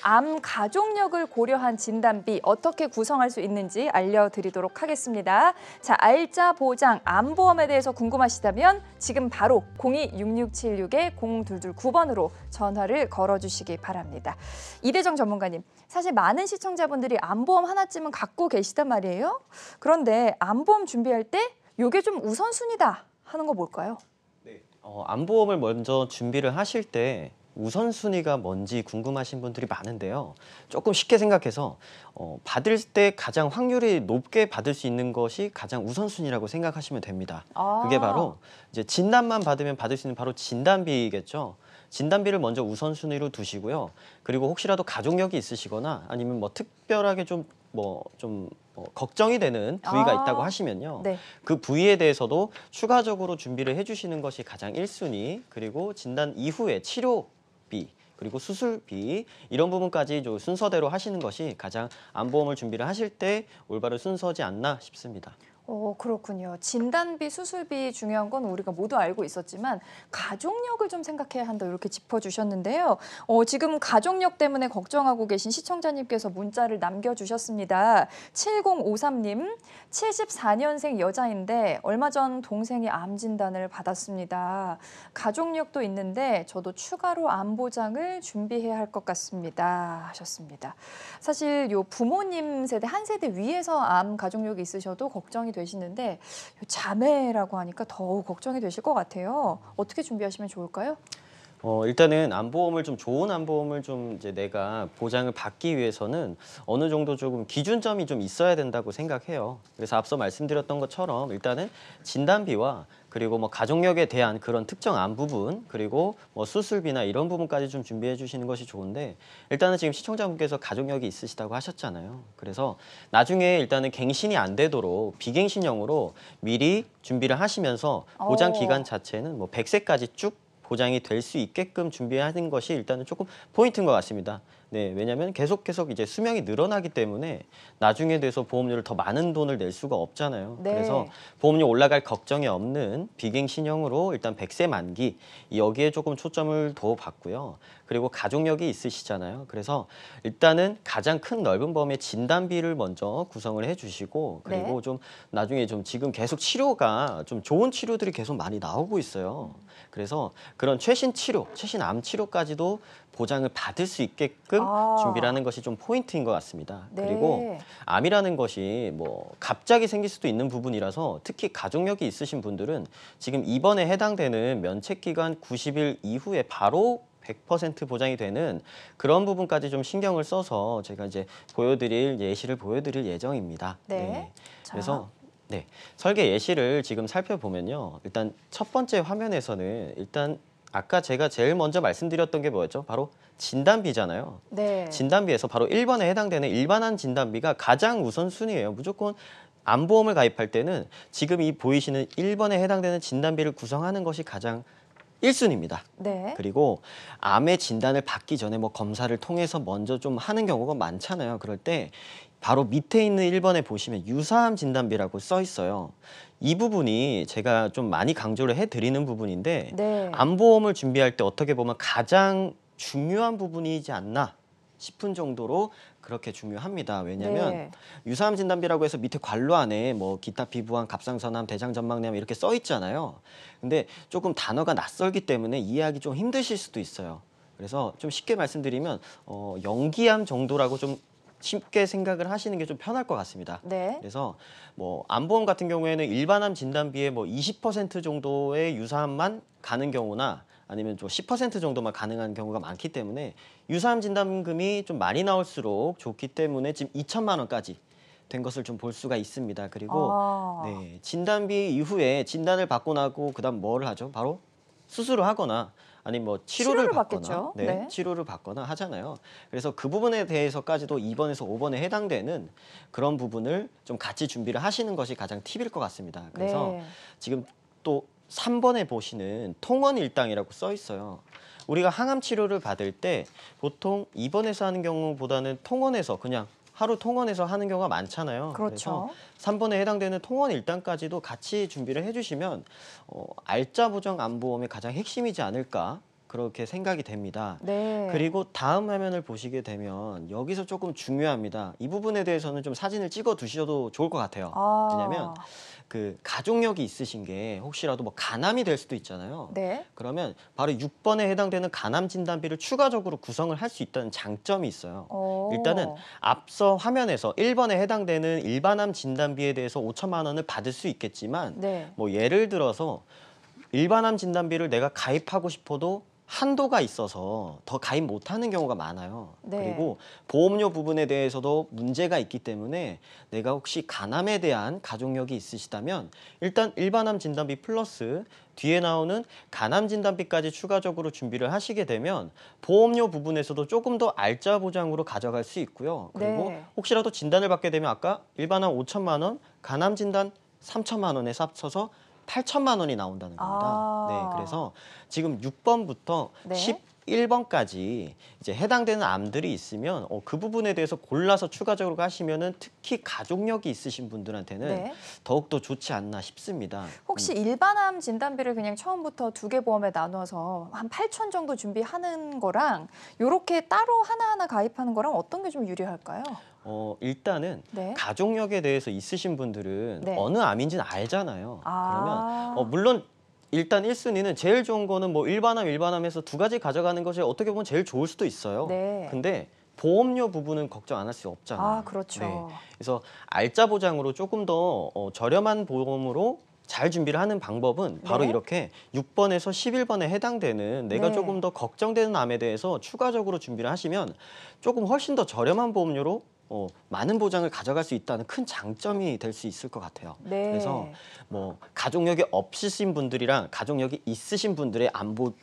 암 가족력을 고려한 진단비 어떻게 구성할 수 있는지 알려드리도록 하겠습니다. 자, 알짜 보장 암보험에 대해서 궁금하시다면 지금 바로 02-6676-0229번으로 전화를 걸어주시기 바랍니다. 이대정 전문가님, 사실 많은 시청자분들이 암보험 하나쯤은 갖고 계시단 말이에요. 그런데 암보험 준비할 때 이게 좀 우선순위다 하는 거 뭘까요? 네. 암보험을 먼저 준비를 하실 때 우선순위가 뭔지 궁금하신 분들이 많은데요. 조금 쉽게 생각해서 받을 때 가장 확률이 높게 받을 수 있는 것이 가장 우선순위라고 생각하시면 됩니다. 그게 바로 이제 진단만 받으면 받을 수 있는 바로 진단비겠죠. 진단비를 먼저 우선순위로 두시고요. 그리고 혹시라도 가족력이 있으시거나 아니면 뭐 특별하게 걱정이 되는 부위가 있다고 하시면요. 네. 그 부위에 대해서도 추가적으로 준비를 해주시는 것이 가장 1순위, 그리고 진단 이후에 치료비, 그리고 수술비 이런 부분까지 순서대로 하시는 것이 가장 암보험을 준비를 하실 때 올바른 순서지 않나 싶습니다. 그렇군요. 진단비, 수술비 중요한 건 우리가 모두 알고 있었지만 가족력을 좀 생각해야 한다 이렇게 짚어주셨는데요. 지금 가족력 때문에 걱정하고 계신 시청자님께서 문자를 남겨주셨습니다. 7053님, 74년생 여자인데 얼마 전 동생이 암 진단을 받았습니다. 가족력도 있는데 저도 추가로 암 보장을 준비해야 할 것 같습니다 하셨습니다. 사실 요 부모님 세대, 한 세대 위에서 암 가족력이 있으셔도 걱정이 되시는데 자매라고 하니까 더욱 걱정이 되실 것 같아요. 어떻게 준비하시면 좋을까요? 일단은 암보험을 좋은 암보험을 이제 내가 보장을 받기 위해서는 어느 정도 조금 기준점이 좀 있어야 된다고 생각해요. 그래서 앞서 말씀드렸던 것처럼 일단은 진단비와 그리고 뭐 가족력에 대한 그런 특정 암 부분, 그리고 뭐 수술비나 이런 부분까지 좀 준비해 주시는 것이 좋은데, 일단은 지금 시청자분께서 가족력이 있으시다고 하셨잖아요. 그래서 나중에 일단은 갱신이 안 되도록 비갱신형으로 미리 준비를 하시면서 보장 기간 자체는 뭐 100세까지 쭉 보장이 될 수 있게끔 준비하는 것이 일단은 조금 포인트인 것 같습니다. 네, 왜냐하면 계속 이제 수명이 늘어나기 때문에 나중에 돼서 보험료를 더 많은 돈을 낼 수가 없잖아요. 네. 그래서 보험료 올라갈 걱정이 없는 비갱신형으로 일단 100세 만기 여기에 조금 초점을 더 봤고요. 그리고 가족력이 있으시잖아요. 그래서 일단은 가장 큰 넓은 범위의 진단비를 먼저 구성을 해주시고, 그리고 좀 나중에 지금 계속 치료가 좀 좋은 치료들이 계속 많이 나오고 있어요. 그래서 그런 최신 치료, 최신 암 치료까지도 보장을 받을 수 있게끔 준비를 하는 것이 좀 포인트인 것 같습니다. 네. 그리고 암이라는 것이 뭐 갑자기 생길 수도 있는 부분이라서 특히 가족력이 있으신 분들은 지금 입원에 해당되는 면책기간 90일 이후에 바로 100% 보장이 되는 그런 부분까지 좀 신경을 써서 제가 이제 예시를 보여드릴 예정입니다. 네. 그래서 설계 예시를 지금 살펴보면요. 일단 첫 번째 화면에서는 일단 아까 제가 제일 먼저 말씀드렸던 게 뭐였죠? 바로 진단비잖아요. 네. 진단비에서 바로 1번에 해당되는 일반한 진단비가 가장 우선순위예요. 무조건 암보험을 가입할 때는 지금 이 보이시는 1번에 해당되는 진단비를 구성하는 것이 가장 1순위입니다. 네. 그리고 암의 진단을 받기 전에 뭐 검사를 통해서 먼저 좀 하는 경우가 많잖아요. 그럴 때 바로 밑에 있는 1번에 보시면 유사암 진단비라고 써 있어요. 이 부분이 제가 좀 많이 강조를 해드리는 부분인데 암보험을 준비할 때 어떻게 보면 가장 중요한 부분이지 않나 싶은 정도로 그렇게 중요합니다. 왜냐하면 유사암 진단비라고 해서 밑에 괄호 안에 뭐 기타 피부암, 갑상선암, 대장전망암 이렇게 써 있잖아요. 근데 조금 단어가 낯설기 때문에 이해하기 좀 힘드실 수도 있어요. 그래서 좀 쉽게 말씀드리면 연기암 정도라고 좀 쉽게 생각을 하시는 게 좀 편할 것 같습니다. 그래서 뭐 암보험 같은 경우에는 일반암 진단비의 뭐 20% 정도의 유사암만 가는 경우나 아니면 좀 10% 정도만 가능한 경우가 많기 때문에 유사암 진단금이 좀 많이 나올수록 좋기 때문에 지금 2천만 원까지 된 것을 좀 볼 수가 있습니다. 그리고 진단비 이후에 진단을 받고 나고 그다음 뭐를 하죠? 바로 수술을 하거나 아니면 뭐 치료를 받거나 치료를 받거나 하잖아요. 그래서 그 부분에 대해서까지도 2번에서 5번에 해당되는 그런 부분을 좀 같이 준비를 하시는 것이 가장 팁일 것 같습니다. 그래서 지금 또 3번에 보시는 통원일당이라고 써 있어요. 우리가 항암 치료를 받을 때 보통 입원해서 하는 경우보다는 통원에서 그냥 하루 통원해서 하는 경우가 많잖아요. 그렇죠. 그래서 3번에 해당되는 통원일당까지도 같이 준비를 해주시면 알짜 보장 암보험의 가장 핵심이지 않을까 그렇게 생각이 됩니다. 네. 그리고 다음 화면을 보시게 되면 여기서 조금 중요합니다. 이 부분에 대해서는 좀 사진을 찍어 두셔도 좋을 것 같아요. 왜냐면 그 가족력이 있으신 게 혹시라도 뭐 간암이 될 수도 있잖아요. 네. 그러면 바로 6번에 해당되는 간암 진단비를 추가적으로 구성을 할 수 있다는 장점이 있어요. 일단은 앞서 화면에서 1번에 해당되는 일반암 진단비에 대해서 5천만 원을 받을 수 있겠지만 네. 뭐 예를 들어서 일반암 진단비를 내가 가입하고 싶어도 한도가 있어서 더 가입 못하는 경우가 많아요. 네. 그리고 보험료 부분에 대해서도 문제가 있기 때문에 내가 혹시 간암에 대한 가족력이 있으시다면 일단 일반암 진단비 플러스 뒤에 나오는 간암 진단비까지 추가적으로 준비를 하시게 되면 보험료 부분에서도 조금 더 알짜 보장으로 가져갈 수 있고요. 그리고 네. 혹시라도 진단을 받게 되면 아까 일반암 5천만 원, 간암 진단 3천만 원에 합쳐서 8천만 원이 나온다는 겁니다. 네, 그래서 지금 6번부터 네. 11번까지 이제 해당되는 암들이 있으면 그 부분에 대해서 골라서 추가적으로 하시면은 특히 가족력이 있으신 분들한테는 네. 더욱더 좋지 않나 싶습니다. 혹시 일반암 진단비를 그냥 처음부터 2개 보험에 나눠서 한 8천 정도 준비하는 거랑 요렇게 따로 하나하나 가입하는 거랑 어떤 게 좀 유리할까요? 일단은 네. 가족력에 대해서 있으신 분들은 네. 어느 암인지는 알잖아요. 아. 그러면 물론 일단 1순위는 제일 좋은 거는 뭐 일반암에서 2가지 가져가는 것이 어떻게 보면 제일 좋을 수도 있어요. 네. 근데 보험료 부분은 걱정 안 할 수 없잖아요. 아, 그렇죠. 네. 그래서 알짜 보장으로 조금 더 저렴한 보험으로 잘 준비를 하는 방법은 바로 네. 이렇게 6번에서 11번에 해당되는 내가 네. 조금 더 걱정되는 암에 대해서 추가적으로 준비를 하시면 조금 훨씬 더 저렴한 보험료로 많은 보장을 가져갈 수 있다는 큰 장점이 될 수 있을 것 같아요. 네. 그래서 뭐 가족력이 없으신 분들이랑 가족력이 있으신 분들의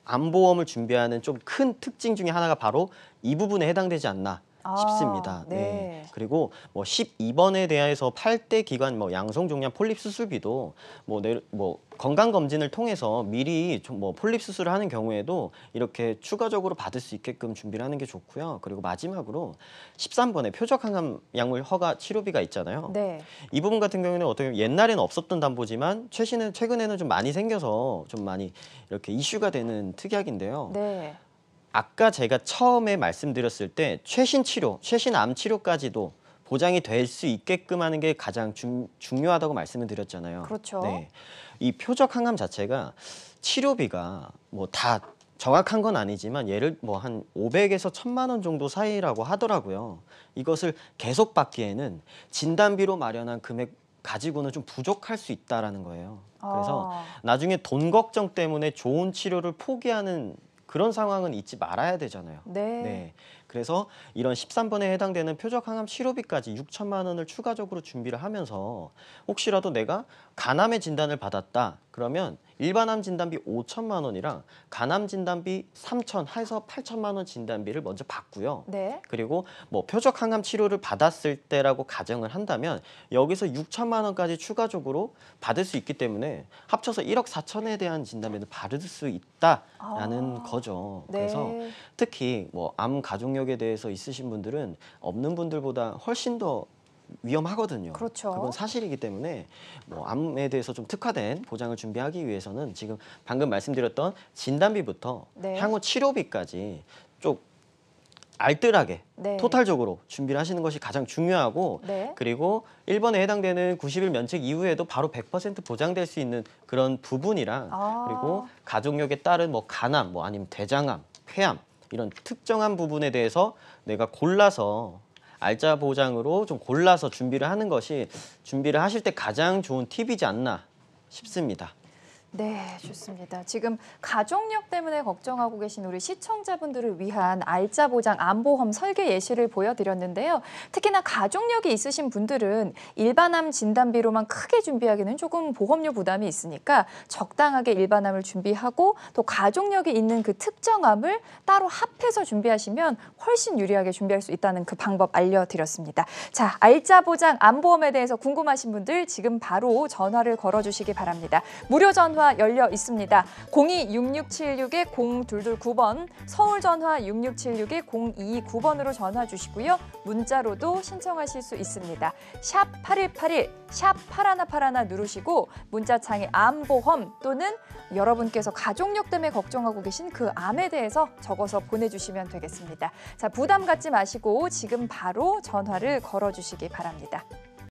암보험을 준비하는 좀 큰 특징 중에 하나가 바로 이 부분에 해당되지 않나 싶습니다. 네. 그리고 뭐 12번에 대해서 8대 기관 뭐 양성종양 폴립 수술비도 뭐 건강 검진을 통해서 미리 좀 뭐 폴립 수술을 하는 경우에도 이렇게 추가적으로 받을 수 있게끔 준비를 하는 게 좋고요. 그리고 마지막으로 13번에 표적 항암 약물 허가 치료비가 있잖아요. 네. 이 부분 같은 경우에는 어떻게 보면 옛날에는 없었던 담보지만 최근에는 좀 많이 생겨서 좀 많이 이렇게 이슈가 되는 특약인데요. 네. 아까 제가 처음에 말씀드렸을 때 최신 암 치료까지도 보장이 될 수 있게끔 하는 게 가장 중요하다고 말씀을 드렸잖아요. 그렇죠. 네. 이 표적 항암 자체가 치료비가 뭐 다 정확한 건 아니지만 예를 뭐 한 500에서 1,000만 원 정도 사이라고 하더라고요. 이것을 계속 받기에는 진단비로 마련한 금액 가지고는 좀 부족할 수 있다라는 거예요. 그래서 나중에 돈 걱정 때문에 좋은 치료를 포기하는 그런 상황은 잊지 말아야 되잖아요. 네. 그래서 이런 13번에 해당되는 표적 항암 치료비까지 6천만 원을 추가적으로 준비를 하면서 혹시라도 내가 간암의 진단을 받았다. 그러면 일반암 진단비 5천만 원이랑 간암 진단비 3천 해서 8천만 원 진단비를 먼저 받고요. 네. 그리고 뭐 표적 항암 치료를 받았을 때라고 가정을 한다면 여기서 6천만 원까지 추가적으로 받을 수 있기 때문에 합쳐서 1억 4천에 대한 진단비를 받을 수 있다라는 거죠. 네. 그래서 특히 뭐 암 가족력에 대해서 있으신 분들은 없는 분들보다 훨씬 더 위험하거든요. 그렇죠. 그건 사실이기 때문에 뭐 암에 대해서 좀 특화된 보장을 준비하기 위해서는 지금 방금 말씀드렸던 진단비부터 네. 향후 치료비까지 좀 알뜰하게 네. 토탈적으로 준비를 하시는 것이 가장 중요하고 네. 그리고 1번에 해당되는 90일 면책 이후에도 바로 100% 보장될 수 있는 그런 부분이랑 그리고 가족력에 따른 뭐 간암, 뭐 아니면 대장암, 폐암 이런 특정한 부분에 대해서 내가 골라서 알짜 보장으로 좀 골라서 준비를 하는 것이 준비를 하실 때 가장 좋은 팁이지 않나 싶습니다. 네, 좋습니다. 지금 가족력 때문에 걱정하고 계신 우리 시청자분들을 위한 알짜 보장 암보험 설계 예시를 보여드렸는데요. 특히나 가족력이 있으신 분들은 일반암 진단비로만 크게 준비하기는 조금 보험료 부담이 있으니까 적당하게 일반암을 준비하고 또 가족력이 있는 그 특정암을 따로 합해서 준비하시면 훨씬 유리하게 준비할 수 있다는 그 방법 알려드렸습니다. 자, 알짜 보장 암보험에 대해서 궁금하신 분들 지금 바로 전화를 걸어주시기 바랍니다. 무료 전화 전화 열려 있습니다. 02-6676-0229번, 서울 전화 6676-0229번으로 전화 주시고요. 문자로도 신청하실 수 있습니다. 샵 8181, 샵 8181 누르시고 문자창에 암보험 또는 여러분께서 가족력 때문에 걱정하고 계신 그 암에 대해서 적어서 보내주시면 되겠습니다. 자, 부담 갖지 마시고 지금 바로 전화를 걸어주시기 바랍니다.